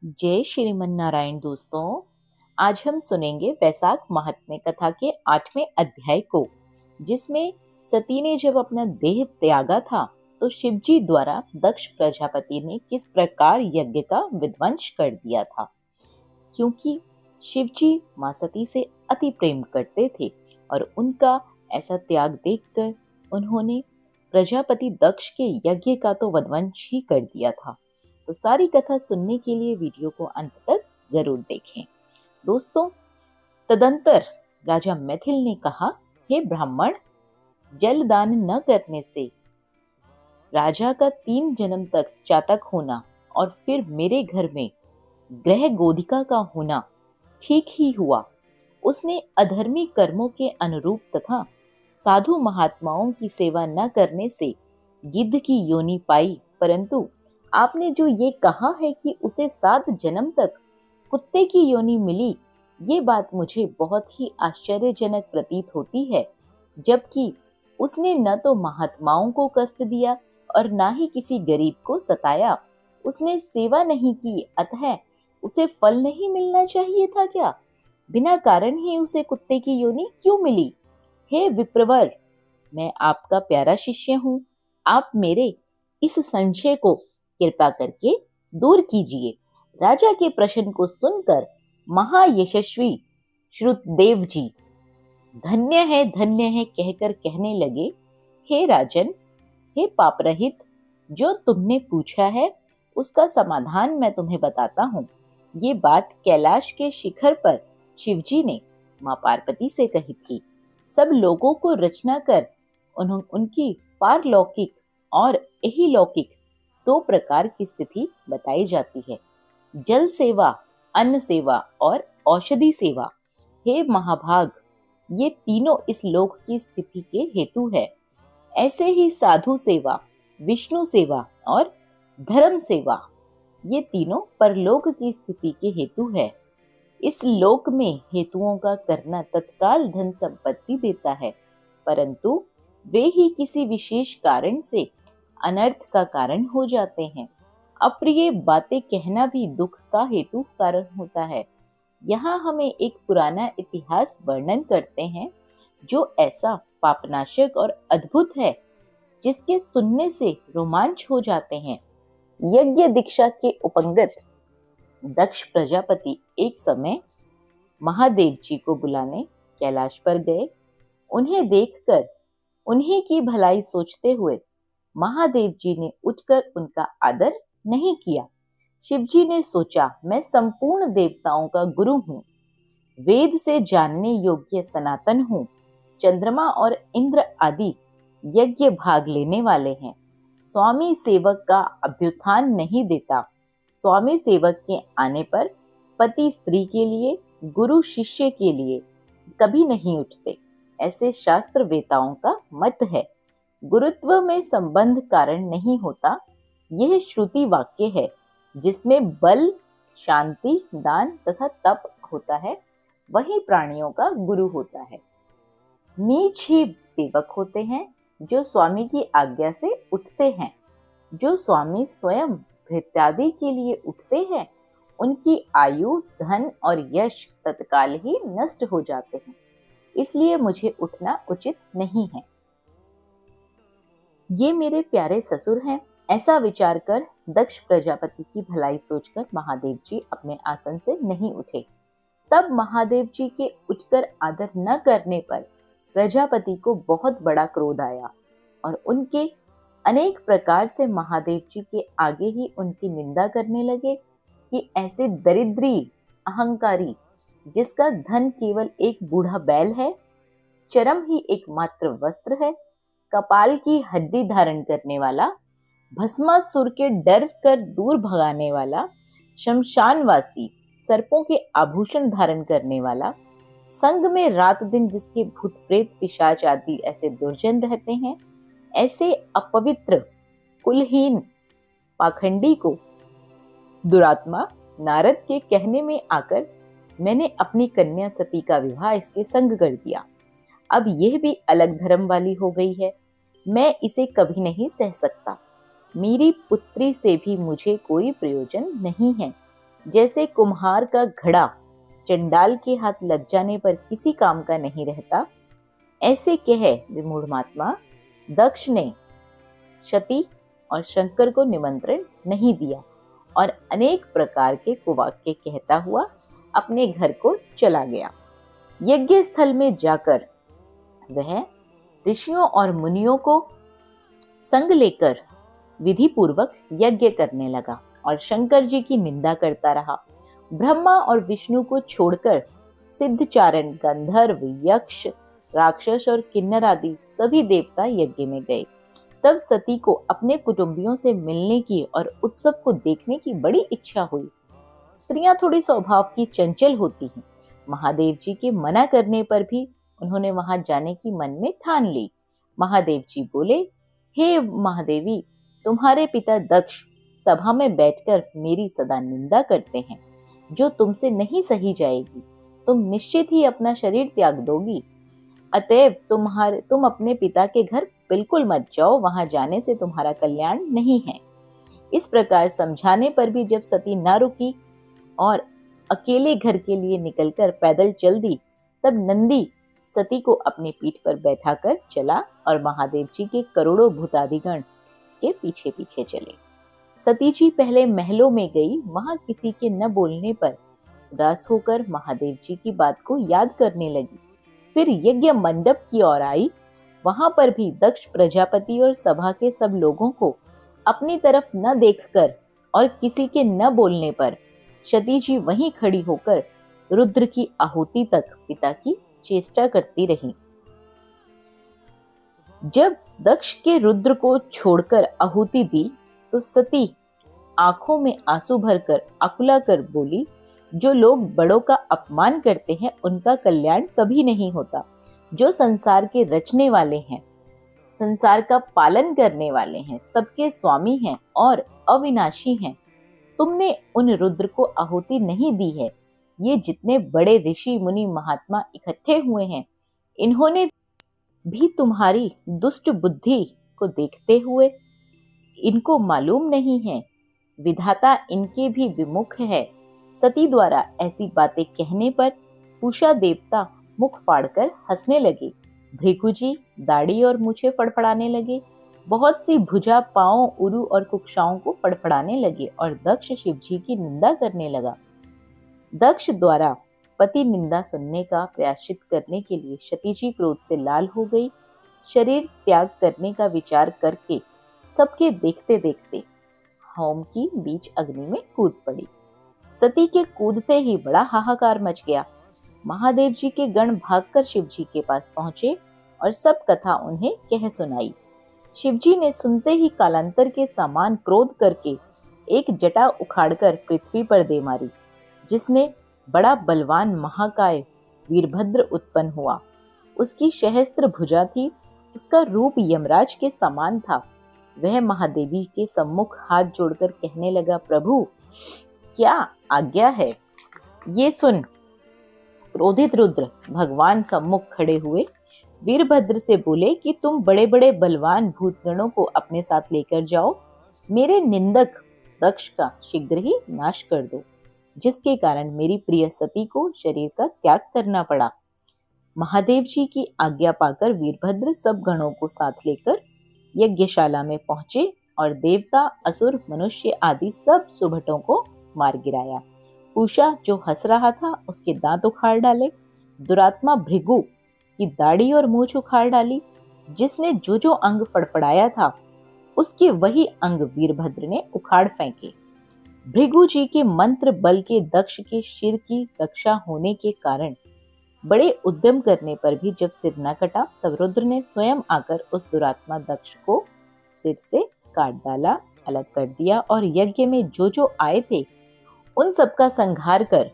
जय श्रीमन नारायण दोस्तों। आज हम सुनेंगे वैशाख महात्म्य कथा के 8वें अध्याय को, जिसमें सती ने जब अपना देह त्यागा था तो शिवजी द्वारा दक्ष प्रजापति ने किस प्रकार यज्ञ का विध्वंस कर दिया था। क्योंकि शिवजी मां सती से अति प्रेम करते थे और उनका ऐसा त्याग देखकर उन्होंने प्रजापति दक्ष के यज्ञ का तो विध्वंस ही कर दिया था। तो सारी कथा सुनने के लिए वीडियो को अंत तक जरूर देखें। दोस्तों, तदंतर राजा मैथिल ने कहा, हे ब्राह्मण, जल दान न करने से राजा का 3 जन्म तक चातक होना और फिर मेरे घर में ग्रह गोधिका का होना ठीक ही हुआ। उसने अधर्मी कर्मों के अनुरूप तथा साधु महात्माओं की सेवा न करने से गिद्ध की योनि पाई, परंतु आपने जो ये कहा है कि उसे 7 जन्म तक कुत्ते की योनि मिली, ये बात मुझे बहुत ही आश्चर्यजनक प्रतीत होती है, जबकि उसने न तो महात्माओं को कष्ट दिया और न ही किसी गरीब को सताया। उसने सेवा नहीं की, अतः उसे फल नहीं मिलना चाहिए था क्या? बिना कारण ही उसे कुत्ते की योनि क्यों मिली? हे विप्रवर, मैं आपका प्यारा शिष्य हूँ, आप मेरे इस संशय को कृपा करके दूर कीजिए। राजा के प्रश्न को सुनकर महायशस्वी श्रुतदेव जी धन्य है कहकर कहने लगे, हे राजन, हे पापरहित, जो तुमने पूछा है उसका समाधान मैं तुम्हें बताता हूँ। ये बात कैलाश के शिखर पर शिवजी ने माँ पार्वती से कही थी। सब लोगों को रचना कर उनकी पारलौकिक और इहलौकिक 2 प्रकार की स्थिति बताई जाती है, जल सेवा, अन्न सेवा और औषधि सेवा। हे महाभाग, ये तीनों इस लोक की स्थिति के हेतु है। ऐसे ही साधु सेवा, विष्णु सेवा और धर्म सेवा, ये तीनों परलोक की स्थिति के हेतु है। इस लोक में हेतुओं का करना तत्काल धन संपत्ति देता है, परंतु वे ही किसी विशेष कारण से अनर्थ का कारण हो जाते हैं। अप्रिय बातें कहना भी दुख का हेतु कारण होता है। यहाँ हमें एक पुराना इतिहास वर्णन करते हैं, जो ऐसा पापनाशक और अद्भुत है, जिसके सुनने से रोमांच हो जाते हैं। यज्ञ दीक्षा के उपंगत दक्ष प्रजापति एक समय महादेव जी को बुलाने कैलाश पर गए। उन्हें देखकर उन्हीं की भलाई सोचते हुए महादेव जी ने उठकर उनका आदर नहीं किया। शिवजी ने सोचा, मैं संपूर्ण देवताओं का गुरु हूँ, वेद से जानने योग्य सनातन हूँ, चंद्रमा और इंद्र आदि यज्ञ भाग लेने वाले हैं। स्वामी सेवक का अभ्युत्थान नहीं देता। स्वामी सेवक के आने पर पति स्त्री के लिए, गुरु शिष्य के लिए कभी नहीं उठते, ऐसे शास्त्र वेताओं का मत है। गुरुत्व में संबंध कारण नहीं होता, यह श्रुति वाक्य है। जिसमें बल, शांति, दान तथा तप होता है, वही प्राणियों का गुरु होता है। नीच ही सेवक होते हैं, जो स्वामी की आज्ञा से उठते हैं। जो स्वामी स्वयं भृत्यादि के लिए उठते हैं, उनकी आयु, धन और यश तत्काल ही नष्ट हो जाते हैं, इसलिए मुझे उठना उचित नहीं है। ये मेरे प्यारे ससुर हैं। ऐसा विचार कर दक्ष प्रजापति की भलाई सोचकर महादेव जी अपने आसन से नहीं उठे। तब महादेव जी के उठकर आदर न करने पर प्रजापति को बहुत बड़ा क्रोध आया और उनके अनेक प्रकार से महादेव जी के आगे ही उनकी निंदा करने लगे कि ऐसे दरिद्री, अहंकारी, जिसका धन केवल एक बूढ़ा बैल है, चरम ही एकमात्र वस्त्र है, कपाल की हड्डी धारण करने वाला, भस्मासुर के डर कर दूर भगाने वाला, शमशानवासी, सर्पों के आभूषण धारण करने वाला, संग में रात दिन जिसके भूत प्रेत पिशाच आदि ऐसे दुर्जन रहते हैं, ऐसे अपवित्र, कुलहीन, पाखंडी को दुरात्मा नारद के कहने में आकर मैंने अपनी कन्या सती का विवाह इसके संग कर दिया। अब यह भी अलग धर्म वाली हो गई है, मैं इसे कभी नहीं सह सकता। मेरी पुत्री से भी मुझे कोई प्रयोजन नहीं है। जैसे कुम्हार का घड़ा चंडाल के हाथ लग जाने पर किसी काम का नहीं रहता, ऐसे कह विमूढ़ात्मा दक्ष ने सती और शंकर को निमंत्रण नहीं दिया और अनेक प्रकार के कुवाक्य कहता हुआ अपने घर को चला गया। यज्ञ स्थल में जाकर वह ऋषियों और मुनियों को संग लेकर विधि पूर्वक यज्ञ करने लगा और शंकर जी की निंदा करता रहा। ब्रह्मा और विष्णु को छोड़कर सिद्धचारण, गंधर्व, यक्ष, राक्षस और किन्नर आदि सभी देवता यज्ञ में गए। तब सती को अपने कुटुंबियों से मिलने की और उत्सव को देखने की बड़ी इच्छा हुई। स्त्रियां थोड़ी स्वभाव की चंचल होती हैं। महादेव जी के मना करने पर भी उन्होंने वहां जाने की मन में ठान ली। महादेव जी बोले, हे महादेवी, तुम्हारे पिता दक्ष सभा में बैठकर मेरी सदा निंदा करते हैं, जो तुमसे नहीं सही जाएगी। तुम निश्चित ही अपना शरीर त्याग दोगी। अतएव तुम अपने पिता के घर बिल्कुल मत जाओ, वहां जाने से तुम्हारा कल्याण नहीं है। इस प्रकार समझाने पर भी जब सती न रुकी और अकेले घर के लिए निकलकर पैदल चल दी, तब नंदी सती को अपनी पीठ पर बैठाकर चला और महादेव जी के करोड़ों भूतादिगण उसके पीछे पीछे चले। सती जी पहले महलों में गई। वहां किसी के न बोलने पर उदास होकर महादेव जी की बात को याद करने लगी। फिर यज्ञ मंडप की ओर आई। वहां पर भी दक्ष प्रजापति और सभा के सब लोगों को अपनी तरफ न देखकर और किसी के न बोलने पर सती जी वहीं खड़ी होकर रुद्र की आहुति तक पिता की चेष्टा करती रही। जब दक्ष के रुद्र को छोड़कर आहुति दी तो सती आंखों में आंसू भरकर आकुला कर बोली, जो लोग बड़ों का अपमान करते हैं उनका कल्याण कभी नहीं होता। जो संसार के रचने वाले हैं, संसार का पालन करने वाले हैं, सबके स्वामी हैं और अविनाशी हैं, तुमने उन रुद्र को आहुति नहीं दी है। ये जितने बड़े ऋषि मुनि महात्मा इकट्ठे हुए हैं, इन्होंने भी तुम्हारी दुष्ट बुद्धि को देखते हुए इनको मालूम नहीं है, विधाता इनके भी विमुख है। सती द्वारा ऐसी बातें कहने पर पूषा देवता मुख फाड़कर हंसने लगे। भृगु जी दाढ़ी और मूछें फड़फड़ाने लगे। बहुत सी भुजा, पांव, उरु और कुक्षाओं को फड़फड़ाने लगे और दक्ष शिव जी की निंदा करने लगा। दक्ष द्वारा पति निंदा सुनने का प्रायश्चित करने के लिए सती जी क्रोध से लाल हो गई। शरीर त्याग करने का विचार करके सबके देखते देखते होम की बीच अग्नि में कूद पड़ी। सती के कूदते ही बड़ा हाहाकार मच गया। महादेव जी के गण भागकर शिव जी के पास पहुंचे और सब कथा उन्हें कह सुनाई। शिव जी ने सुनते ही कालांतर के समान क्रोध करके एक जटा उखाड़कर पृथ्वी पर दे मारी, जिसने बड़ा बलवान महाकाय वीरभद्र उत्पन्न हुआ। उसकी सहस्त्र भुजा थी, उसका रूप यमराज के समान था। वह महादेवी के सम्मुख हाथ जोड़कर कहने लगा, प्रभु क्या आज्ञा है। ये सुन क्रोधित रुद्र भगवान सम्मुख खड़े हुए वीरभद्र से बोले कि तुम बड़े बड़े बलवान भूतगणों को अपने साथ लेकर जाओ, मेरे निंदक दक्ष का शीघ्र ही नाश कर दो, जिसके कारण मेरी प्रिय सती को शरीर का त्याग करना पड़ा। महादेव जी की आज्ञा पाकर वीरभद्र सब गणों को साथ लेकर यज्ञशाला में पहुंचे और देवता, असुर, मनुष्य आदि सब सुभटों को मार गिराया। पूषा जो हंस रहा था उसके दांत उखाड़ डाले। दुरात्मा भृगु की दाढ़ी और मूछ उखाड़ डाली। जिसने जो जो अंग फड़फड़ाया था उसके वही अंग वीरभद्र ने उखाड़ फेंके। भृगु जी के मंत्र बल के दक्ष के सिर की रक्षा होने के कारण बड़े उद्यम करने पर भी जब सिर न कटा, तब रुद्र ने स्वयं आकर उस दुरात्मा दक्ष को सिर से काट डाला, अलग कर दिया और यज्ञ में जो जो आए थे उन सबका संहार कर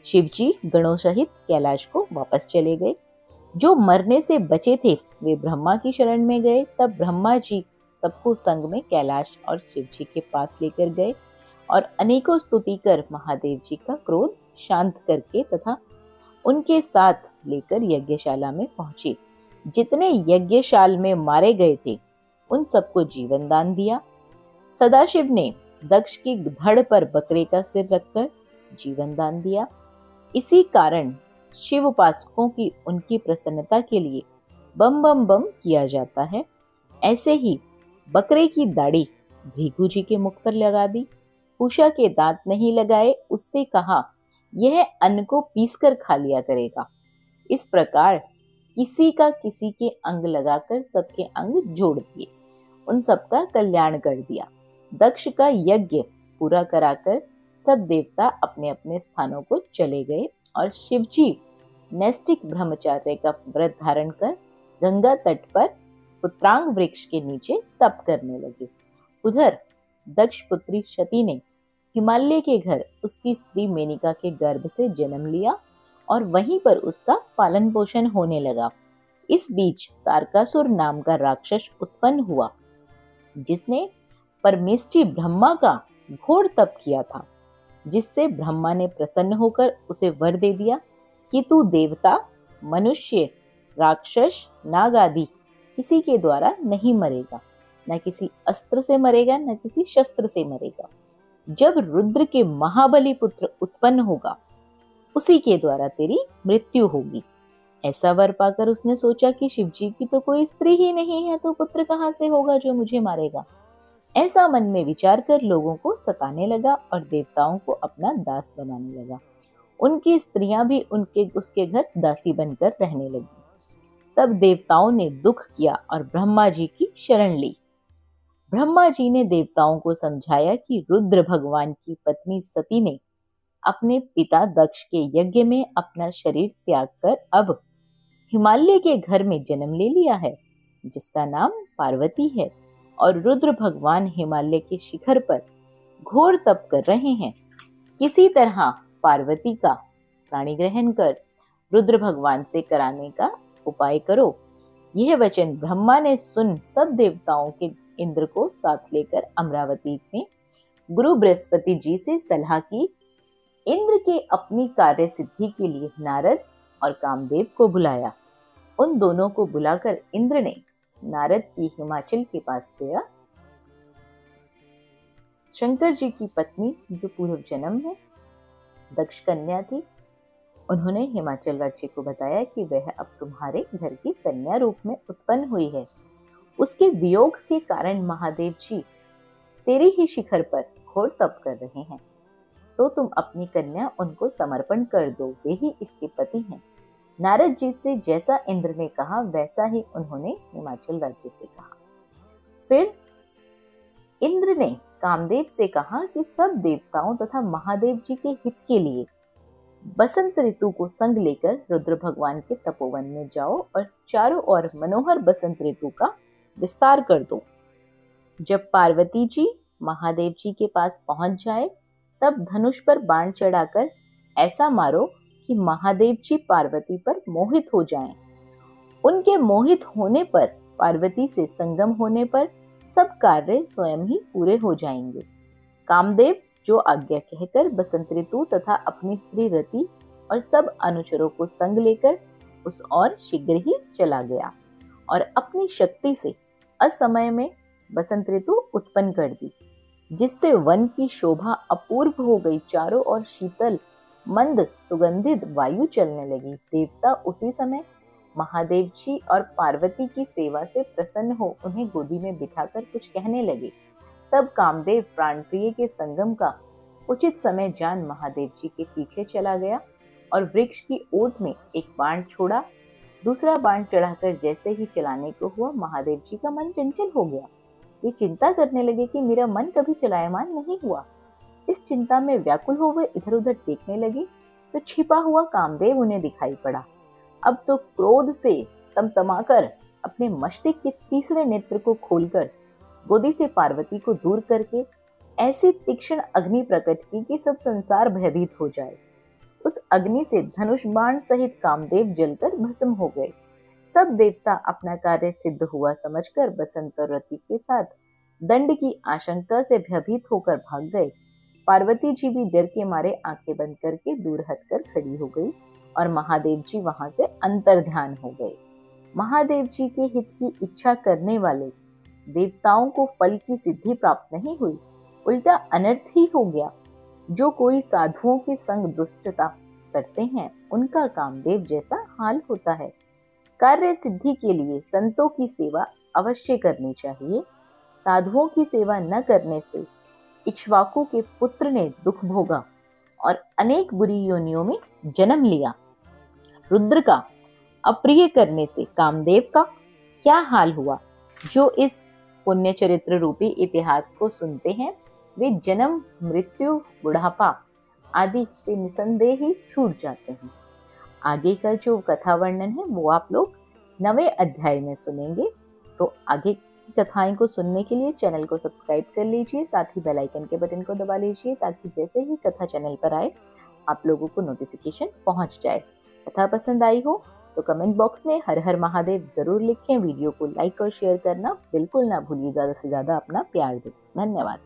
शिवजी गणों सहित कैलाश को वापस चले गए। जो मरने से बचे थे वे ब्रह्मा की शरण में गए। तब ब्रह्मा जी सबको संग में कैलाश और शिवजी के पास लेकर गए और अनेकों स्तुति कर महादेव जी का क्रोध शांत करके तथा उनके साथ लेकर यज्ञशाला में पहुंचे। जितने यज्ञशाल में मारे गए थे उन सबको जीवन दान दिया। सदाशिव ने दक्ष की धड़ पर बकरे का सिर रखकर जीवन दान दिया। इसी कारण शिव उपासकों की उनकी प्रसन्नता के लिए बम बम बम किया जाता है। ऐसे ही बकरे की दाढ़ी भृगु जी के मुख पर लगा दी, पूषा के दांत नहीं लगाए, उससे कहा यह अन्न को पीसकर खा लिया करेगा। इस प्रकार किसी का किसी के अंग लगाकर सबके अंग जोड़ दिए, उन सबका कल्याण कर दिया। दक्ष का यज्ञ पूरा कराकर सब देवता अपने अपने स्थानों को चले गए और शिवजी नैष्ठिक ब्रह्मचार्य का व्रत धारण कर गंगा तट पर पुत्रांग वृक्ष के नीचे तप करने लगे। उधर दक्ष पुत्री सती ने हिमालय के घर उसकी स्त्री मेनिका के गर्भ से जन्म लिया और वहीं पर उसका पालन पोषण होने लगा। इस बीच तारकासुर नाम का राक्षस उत्पन्न हुआ, जिसने परमेष्ठी ब्रह्मा का घोर तप किया था, जिससे ब्रह्मा ने प्रसन्न होकर उसे वर दे दिया कि तू देवता, मनुष्य, राक्षस, नाग आदि किसी के द्वारा नहीं मरेगा, न किसी अस्त्र से मरेगा, न किसी शस्त्र से मरेगा। जब रुद्र के महाबली पुत्र उत्पन्न होगा, उसी के द्वारा तेरी मृत्यु होगी। ऐसा वर पाकर उसने सोचा कि शिवजी की तो कोई स्त्री ही नहीं है, तो पुत्र कहां से होगा जो मुझे मारेगा। ऐसा मन में विचार कर लोगों को सताने लगा और देवताओं को अपना दास बनाने लगा। उनकी स्त्रियां भी उसके घर दासी बनकर रहने लगी। तब देवताओं ने दुख किया और ब्रह्मा जी की शरण ली। ब्रह्मा जी ने देवताओं को समझाया कि रुद्र भगवान की पत्नी सती ने अपने पिता दक्ष के यज्ञ में अपना शरीर त्याग कर अब हिमालय के घर में जन्म ले लिया है, जिसका नाम पार्वती है, और रुद्र भगवान हिमालय के शिखर पर घोर तप कर रहे हैं। किसी तरह पार्वती का प्राणी ग्रहण कर रुद्र भगवान से कराने का उपाय करो। यह वचन ब्रह्मा ने सुन सब देवताओं के इंद्र को साथ लेकर अमरावती में गुरु बृहस्पति जी से सलाह की। इंद्र के अपनी कार्य सिद्धि के लिए नारद और कामदेव को बुलाया। उन दोनों को बुलाकर इंद्र ने नारद की हिमाचल के पास गया। शंकर जी की पत्नी जो पूर्व जन्म में दक्ष कन्या थी, उन्होंने हिमाचल राज्य को बताया कि वह अब तुम्हारे घर की कन्या रूप में उत्पन्न हुई है। उसके वियोग के कारण महादेव जी तेरे ही शिखर पर घोर तप कर रहे हैं, सो तुम अपनी कन्या उनको समर्पण कर दो, वे ही इसके पति हैं। नारद जी से जैसा इंद्र ने कहा वैसा ही उन्होंने हिमाचल राज्य से कहा। फिर इंद्र ने कामदेव से कहा कि सब देवताओं तथा महादेव जी के हित के लिए बसंत ऋतु को संग लेकर रुद्र भगवान के तपोवन में जाओ और चारों ओर मनोहर बसंत ऋतु का विस्तार कर दो। जब पार्वती जी महादेव जी के पास पहुंच जाए, तब धनुष पर बाण चढ़ाकर ऐसा मारो कि महादेव जी पार्वती पर मोहित हो जाएं। उनके मोहित होने पर, पार्वती से संगम होने पर सब कार्य स्वयं ही पूरे हो जाएंगे। कामदेव जो आज्ञा कहकर बसंत ऋतु तथा अपनी स्त्री रति और सब अनुचरों को संग लेकर उस ओर शीघ्र ही चला गया और अपनी शक्ति से असमय में बसंत ऋतु उत्पन्न कर दी, जिससे वन की शोभा अपूर्व हो गई। चारों ओर शीतल मंद सुगंधित वायु चलने लगी। देवता उसी समय महादेव जी और पार्वती की सेवा से प्रसन्न हो उन्हें गोदी में बिठाकर कुछ कहने लगे। तब कामदेव प्राणप्रिय के संगम का उचित समय जान महादेव जी के पीछे चला गया और वृक्ष की ओट में एक बाण छोड़ा। दूसरा बाण चढ़ाकर जैसे ही चलाने को हुआ, महादेव जी का मन चंचल हो गया। ये चिंता करने लगे कि मेरा मन कभी चलायमान नहीं हुआ। इस चिंता में व्याकुल हो गए, इधर उधर देखने लगे तो छिपा हुआ कामदेव उन्हें दिखाई पड़ा। अब तो क्रोध से तमतमाकर अपने मस्तिष्क के तीसरे नेत्र को खोलकर गोदी से पार्वती को दूर करके ऐसी तीक्ष्ण अग्नि प्रकट की कि सब संसार भयभीत हो जाए। उस अग्नि से धनुष बाण सहित कामदेव जलकर भस्म हो गए। सब देवता अपना कार्य सिद्ध हुआ समझकर बसंत और रति के साथ दंड की आशंका से भयभीत होकर भाग गए। पार्वती जी भी डर के मारे आंखें बंद करके दूर हटकर खड़ी हो गई और महादेव जी वहां से अंतर्ध्यान हो गए। महादेव जी के हित की इच्छा करने वाले देवताओं को फल की सिद्धि प्राप्त नहीं हुई, उल्टा अनर्थ ही हो गया। जो कोई साधुओं के संग दुष्टता करते हैं उनका कामदेव जैसा हाल होता है। कार्य सिद्धि के लिए संतों की सेवा अवश्य करनी चाहिए। साधुओं की सेवा न करने से इक्ष्वाकु के पुत्र ने दुख भोगा और अनेक बुरी योनियों में जन्म लिया। रुद्र का अप्रिय करने से कामदेव का क्या हाल हुआ। जो इस पुण्य चरित्र रूपी इतिहास को सुनते हैं वे जन्म, मृत्यु, बुढ़ापा आदि से निसंदेह ही छूट जाते हैं। आगे का जो कथा वर्णन है वो आप लोग 9वें अध्याय में सुनेंगे। तो आगे की कथाएं को सुनने के लिए चैनल को सब्सक्राइब कर लीजिए, साथ ही बेल आइकन के बटन को दबा लीजिए ताकि जैसे ही कथा चैनल पर आए आप लोगों को नोटिफिकेशन पहुंच जाए। कथा पसंद आई हो तो कमेंट बॉक्स में हर हर महादेव जरूर लिखें। वीडियो को लाइक और शेयर करना बिल्कुल ना भूलिए। ज्यादा से ज्यादा अपना प्यार दें। धन्यवाद।